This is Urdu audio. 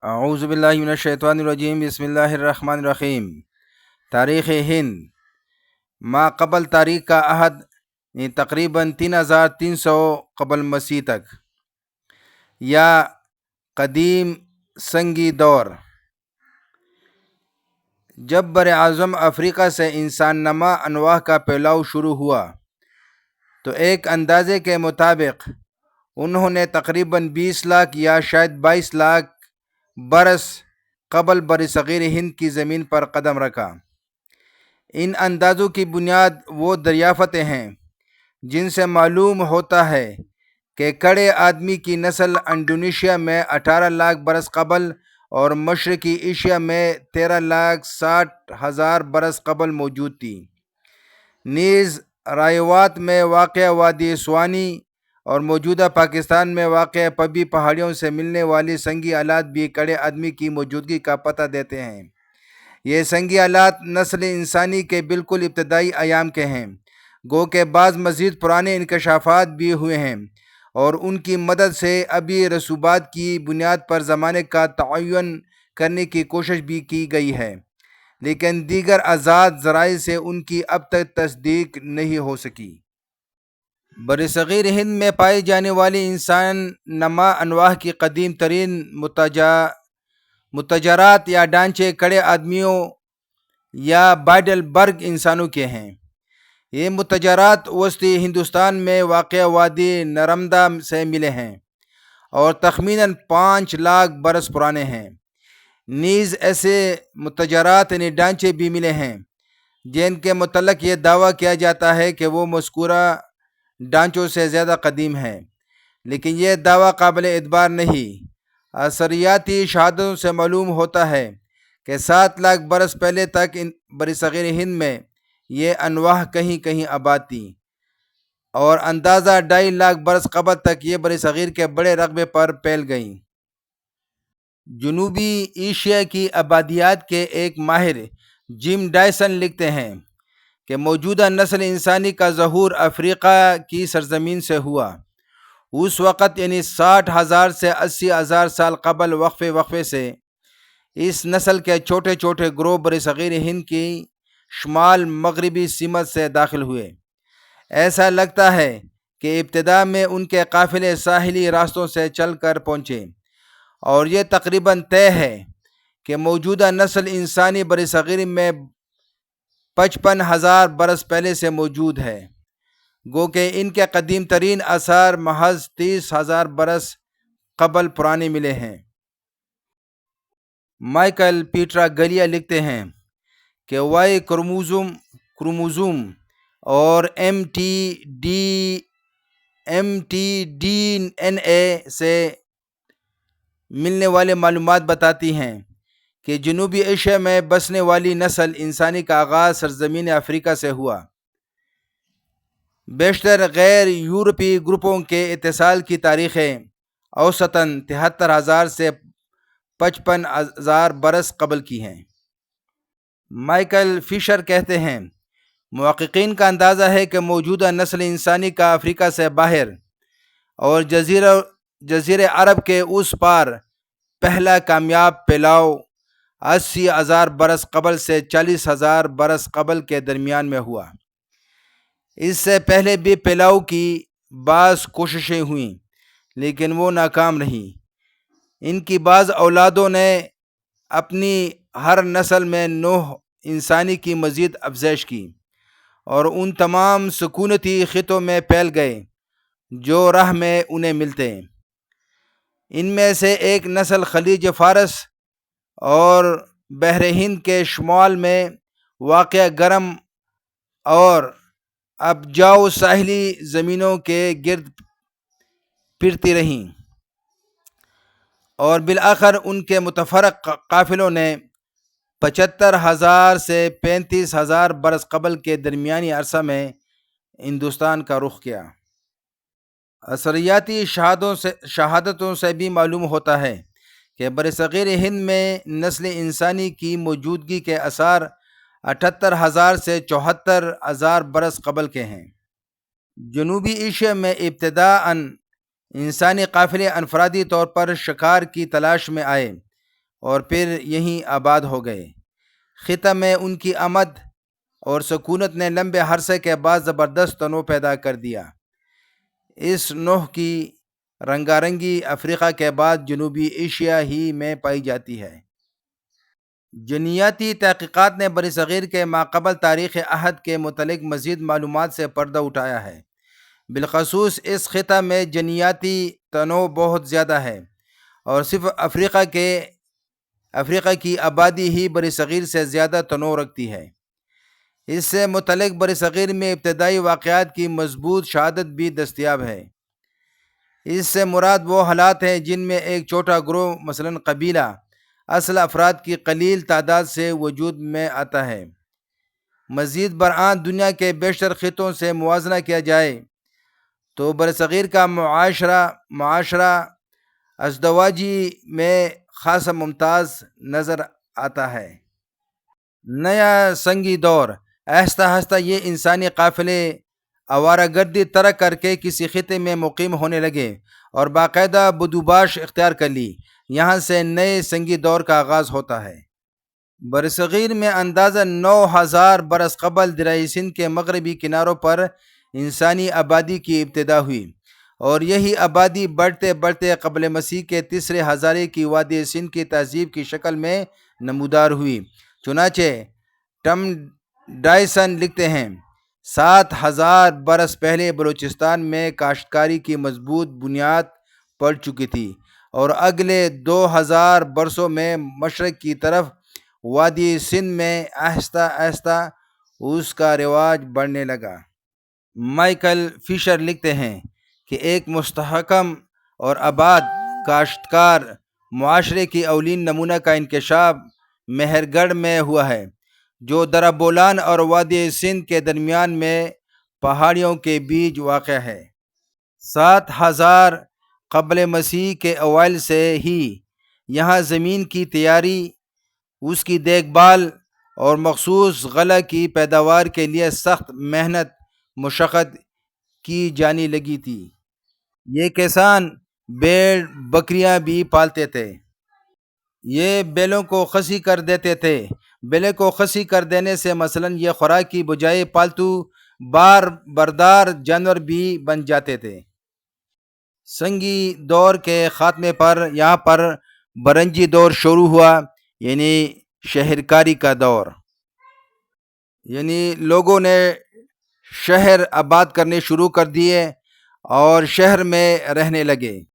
اعوذ باللہ من الشیطان الرجیم، بسم اللہ الرحمن الرحیم۔ تاریخ ہند ما قبل تاریخ کا عہد تقریباً 3300 قبل مسیح تک، یا قدیم سنگی دور، جب بر اعظم افریقہ سے انسان نما انواع کا پھیلاؤ شروع ہوا تو ایک اندازے کے مطابق انہوں نے تقریباً 20 لاکھ یا شاید 22 لاکھ برس قبل برصغیر ہند کی زمین پر قدم رکھا۔ ان اندازوں کی بنیاد وہ دریافتیں ہیں جن سے معلوم ہوتا ہے کہ کڑے آدمی کی نسل انڈونیشیا میں 18 لاکھ برس قبل اور مشرقی ایشیا میں 13,60,000 برس قبل موجود تھی۔ نیز رایوات میں واقع وادی سوانی اور موجودہ پاکستان میں واقع پبی پہاڑیوں سے ملنے والی سنگی آلات بھی کڑے آدمی کی موجودگی کا پتہ دیتے ہیں۔ یہ سنگی آلات نسل انسانی کے بالکل ابتدائی ایام کے ہیں، گو کہ بعض مزید پرانے انکشافات بھی ہوئے ہیں اور ان کی مدد سے ابھی رسوبات کی بنیاد پر زمانے کا تعین کرنے کی کوشش بھی کی گئی ہے، لیکن دیگر آزاد ذرائع سے ان کی اب تک تصدیق نہیں ہو سکی۔ برصغیر ہند میں پائی جانے والی انسان نما انواع کی قدیم ترین متجرات یا ڈھانچے کڑے آدمیوں یا بائیڈل برگ انسانوں کے ہیں۔ یہ متجرات وسطی ہندوستان میں واقع وادی نرمدا سے ملے ہیں اور تخمیناً 5 لاکھ برس پرانے ہیں۔ نیز ایسے متجرات یعنی ڈھانچے بھی ملے ہیں جن کے متعلق یہ دعویٰ کیا جاتا ہے کہ وہ مذکورہ ڈھانچوں سے زیادہ قدیم ہیں، لیکن یہ دعویٰ قابل اعتبار نہیں۔ اثریاتی شہادتوں سے معلوم ہوتا ہے کہ 7 لاکھ برس پہلے تک برصغیر ہند میں یہ انواع کہیں کہیں آباد تھیں، اور اندازہ 2.5 لاکھ برس قبل تک یہ برصغیر کے بڑے رقبے پر پھیل گئیں۔ جنوبی ایشیا کی آبادیات کے ایک ماہر جم ڈائسن لکھتے ہیں کہ موجودہ نسل انسانی کا ظہور افریقہ کی سرزمین سے ہوا۔ اس وقت یعنی 60,000 سے 80,000 سال قبل وقفے سے اس نسل کے چھوٹے چھوٹے گروہ برصغیر ہند کی شمال مغربی سمت سے داخل ہوئے۔ ایسا لگتا ہے کہ ابتدا میں ان کے قافلے ساحلی راستوں سے چل کر پہنچے، اور یہ تقریباً طے ہے کہ موجودہ نسل انسانی برصغیر میں 55,000 برس پہلے سے موجود ہے، گو کہ ان کے قدیم ترین آثار محض 30,000 برس قبل پرانے ملے ہیں۔ مائیکل پیٹرا گلیا لکھتے ہیں کہ وائی کروموزوم اور ایم ٹی ڈی این اے سے ملنے والے معلومات بتاتی ہیں کہ جنوبی ایشیا میں بسنے والی نسل انسانی کا آغاز سرزمین افریقہ سے ہوا۔ بیشتر غیر یورپی گروپوں کے اتصال کی تاریخیں اوسطاً 73,000 سے 55,000 برس قبل کی ہیں۔ مائیکل فشر کہتے ہیں محققین کا اندازہ ہے کہ موجودہ نسل انسانی کا افریقہ سے باہر اور جزیرہ عرب کے اس پار پہلا کامیاب پھیلاؤ 80,000 برس قبل سے 40,000 برس قبل کے درمیان میں ہوا۔ اس سے پہلے بھی پھیلاؤ کی بعض کوششیں ہوئیں، لیکن وہ ناکام رہیں۔ ان کی بعض اولادوں نے اپنی ہر نسل میں نوع انسانی کی مزید افزائش کی اور ان تمام سکونتی خطوں میں پھیل گئے جو راہ میں انہیں ملتے ہیں۔ ان میں سے ایک نسل خلیج فارس اور بحر ہند کے شمال میں واقع گرم اور اپجاؤ ساحلی زمینوں کے گرد پھرتی رہیں، اور بالآخر ان کے متفرق قافلوں نے 75,000 سے 35,000 برس قبل کے درمیانی عرصہ میں ہندوستان کا رخ کیا۔ اثریاتی شہادتوں سے بھی معلوم ہوتا ہے کہ برصغیر ہند میں نسل انسانی کی موجودگی کے آثار 78,000 سے 74,000 برس قبل کے ہیں۔ جنوبی ایشیا میں ابتداءً انسانی قافلے انفرادی طور پر شکار کی تلاش میں آئے، اور پھر یہیں آباد ہو گئے۔ خطہ میں ان کی آمد اور سکونت نے لمبے عرصے کے بعد زبردست تنوع پیدا کر دیا۔ اس نوع کی رنگا رنگی افریقہ کے بعد جنوبی ایشیا ہی میں پائی جاتی ہے۔ جنیاتی تحقیقات نے برصغیر کے ماقبل تاریخ عہد کے متعلق مزید معلومات سے پردہ اٹھایا ہے۔ بالخصوص اس خطہ میں جنیاتی تنوع بہت زیادہ ہے اور صرف افریقہ کی آبادی ہی برصغیر سے زیادہ تنوع رکھتی ہے۔ اس سے متعلق برصغیر میں ابتدائی واقعات کی مضبوط شہادت بھی دستیاب ہے۔ اس سے مراد وہ حالات ہیں جن میں ایک چھوٹا گروہ مثلاً قبیلہ اصل افراد کی قلیل تعداد سے وجود میں آتا ہے۔ مزید برآں دنیا کے بیشتر خطوں سے موازنہ کیا جائے تو برصغیر کا معاشرہ ازدواجی میں خاصا ممتاز نظر آتا ہے۔ نیا سنگی دور، آہستہ آہستہ یہ انسانی قافلے آوارہ گردی ترک کر کے کسی خطے میں مقیم ہونے لگے اور باقاعدہ بدوباش اختیار کر لی۔ یہاں سے نئے سنگی دور کا آغاز ہوتا ہے۔ برصغیر میں اندازہ 9000 برس قبل دریائے سندھ کے مغربی کناروں پر انسانی آبادی کی ابتدا ہوئی اور یہی آبادی بڑھتے بڑھتے قبل مسیح کے تیسرے ہزارے کی وادی سندھ کی تہذیب کی شکل میں نمودار ہوئی۔ چنانچہ ٹم ڈائسن لکھتے ہیں 7000 برس پہلے بلوچستان میں کاشتکاری کی مضبوط بنیاد پڑ چکی تھی اور اگلے 2000 برسوں میں مشرق کی طرف وادی سندھ میں آہستہ آہستہ اس کا رواج بڑھنے لگا۔ مائیکل فشر لکھتے ہیں کہ ایک مستحکم اور آباد کاشتکار معاشرے کی اولین نمونہ کا انکشاف مہر گڑھ میں ہوا ہے، جو درہ بولان اور وادی سندھ کے درمیان میں پہاڑیوں کے بیچ واقع ہے۔ 7000 قبل مسیح کے اوائل سے ہی یہاں زمین کی تیاری، اس کی دیکھ بھال اور مخصوص غلہ کی پیداوار کے لیے سخت محنت مشقت کی جانے لگی تھی۔ یہ کسان بھیڑ بکریاں بھی پالتے تھے۔ یہ بیلوں کو خصی کر دیتے تھے۔ بیلے کو خصی کر دینے سے مثلاً یہ خوراک کی بجائے پالتو بار بردار جانور بھی بن جاتے تھے۔ سنگی دور کے خاتمے پر یہاں پر برنجی دور شروع ہوا، یعنی شہرکاری کا دور، یعنی لوگوں نے شہر آباد کرنے شروع کر دیے اور شہر میں رہنے لگے۔